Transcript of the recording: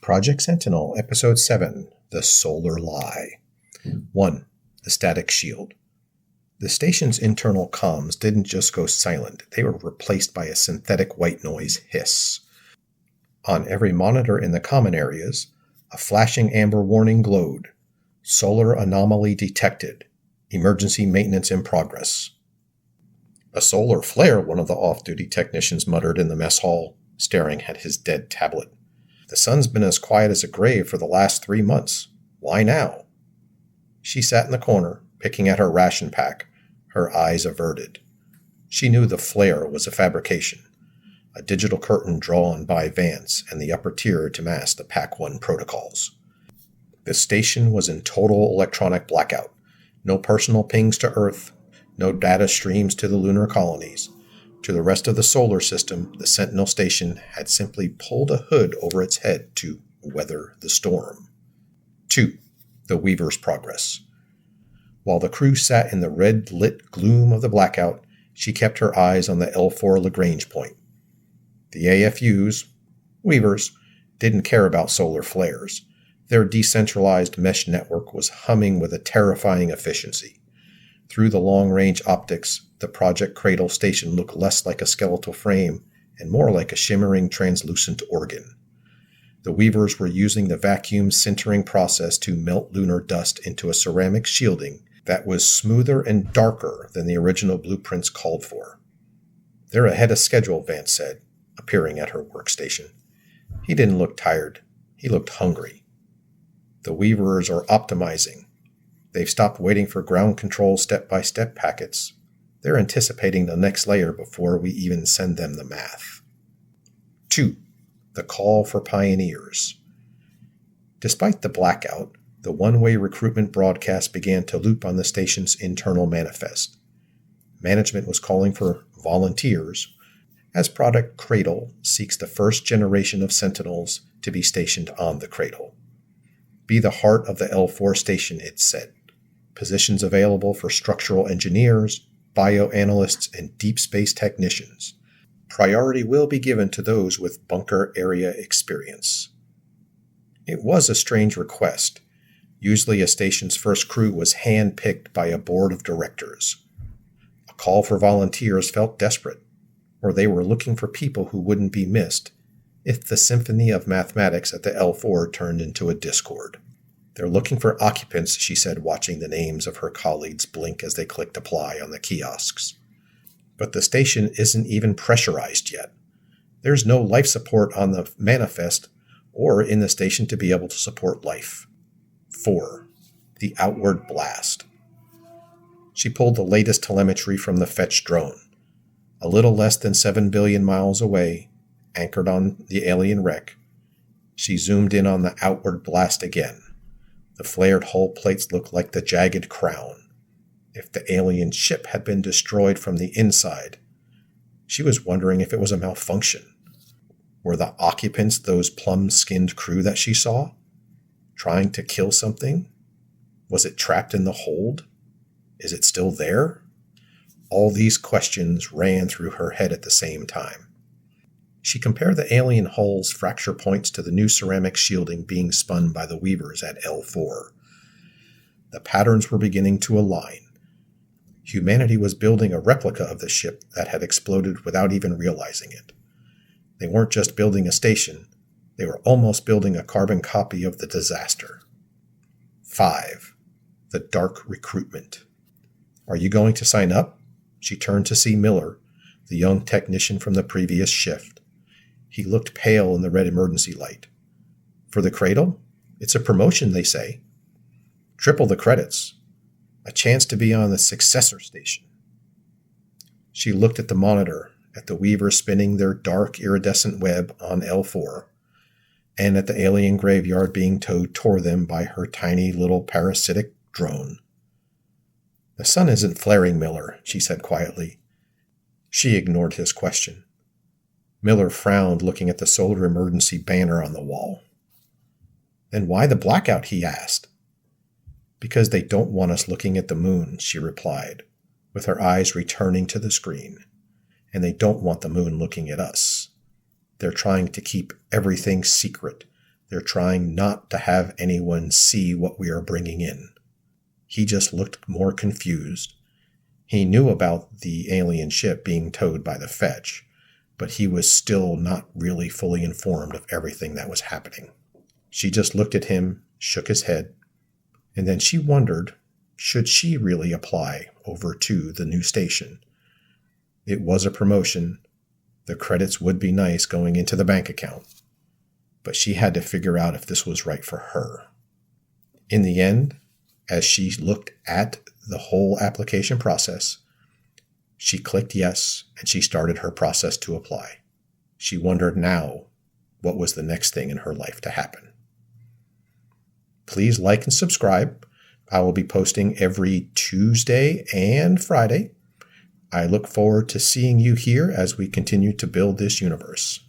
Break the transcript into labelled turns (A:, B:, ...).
A: Project Sentinel, Episode 7, The Solar Lie. 1. The Static Shield. The station's internal comms didn't just go silent, they were replaced by a synthetic white noise hiss. On every monitor in the common areas, a flashing amber warning glowed. Solar anomaly detected. Emergency maintenance in progress. A solar flare, one of the off-duty technicians muttered in the mess hall, staring at his dead tablet. The sun's been as quiet as a grave for the last 3 months. Why now? She sat in the corner, picking at her ration pack, her eyes averted. She knew the flare was a fabrication, a digital curtain drawn by Vance and the upper tier to mask the Pac-1 protocols. The station was in total electronic blackout. No personal pings to Earth, no data streams to the lunar colonies. To the rest of the solar system, the Sentinel station had simply pulled a hood over its head to weather the storm. 2. The Weaver's progress. While the crew sat in the red-lit gloom of the blackout, she kept her eyes on the L4 Lagrange point. The AFUs, Weavers, didn't care about solar flares. Their decentralized mesh network was humming with a terrifying efficiency. Through the long-range optics, the Project Cradle station looked less like a skeletal frame and more like a shimmering translucent organ. The Weavers were using the vacuum sintering process to melt lunar dust into a ceramic shielding that was smoother and darker than the original blueprints called for. They're ahead of schedule, Vance said, appearing at her workstation. He didn't look tired. He looked hungry. The Weavers are optimizing. They've stopped waiting for ground control step-by-step packets. They're anticipating the next layer before we even send them the math. 2. The call for pioneers. Despite the blackout, the one-way recruitment broadcast began to loop on the station's internal manifest. Management was calling for volunteers, as Project Cradle seeks the first generation of Sentinels to be stationed on the Cradle. Be the heart of the L4 station, it said. Positions available for structural engineers, bioanalysts, and deep space technicians. Priority will be given to those with bunker area experience. It was a strange request. Usually a station's first crew was hand-picked by a board of directors. A call for volunteers felt desperate, or they were looking for people who wouldn't be missed if the symphony of mathematics at the L4 turned into a discord. They're looking for occupants, she said, watching the names of her colleagues blink as they clicked apply on the kiosks. But the station isn't even pressurized yet. There's no life support on the manifest or in the station to be able to support life. 4. The outward blast. She pulled the latest telemetry from the fetch drone. A little less than 7 billion miles away, anchored on the alien wreck, she zoomed in on the outward blast again. The flared hull plates looked like the jagged crown. If the alien ship had been destroyed from the inside, she was wondering if it was a malfunction. Were the occupants those plum-skinned crew that she saw? Trying to kill something? Was it trapped in the hold? Is it still there? All these questions ran through her head at the same time. She compared the alien hull's fracture points to the new ceramic shielding being spun by the Weavers at L4. The patterns were beginning to align. Humanity was building a replica of the ship that had exploded without even realizing it. They weren't just building a station, they were almost building a carbon copy of the disaster. 5. The dark recruitment. Are you going to sign up? She turned to see Miller, the young technician from the previous shift. He looked pale in the red emergency light. For the Cradle? It's a promotion, they say. Triple the credits. A chance to be on the successor station. She looked at the monitor, at the Weavers spinning their dark iridescent web on L4, and at the alien graveyard being towed toward them by her tiny little parasitic drone. The sun isn't flaring, Miller, she said quietly. She ignored his question. Miller frowned, looking at the solar emergency banner on the wall. Then why the blackout, he asked. Because they don't want us looking at the moon, she replied, with her eyes returning to the screen. And they don't want the moon looking at us. They're trying to keep everything secret. They're trying not to have anyone see what we are bringing in. He just looked more confused. He knew about the alien ship being towed by the fetch, but he was still not really fully informed of everything that was happening. She just looked at him, shook his head, and then she wondered, should she really apply over to the new station? It was a promotion. The credits would be nice going into the bank account. But she had to figure out if this was right for her. In the end, as she looked at the whole application process, she clicked yes, and she started her process to apply. She wondered now what was the next thing in her life to happen. Please like and subscribe. I will be posting every Tuesday and Friday. I look forward to seeing you here as we continue to build this universe.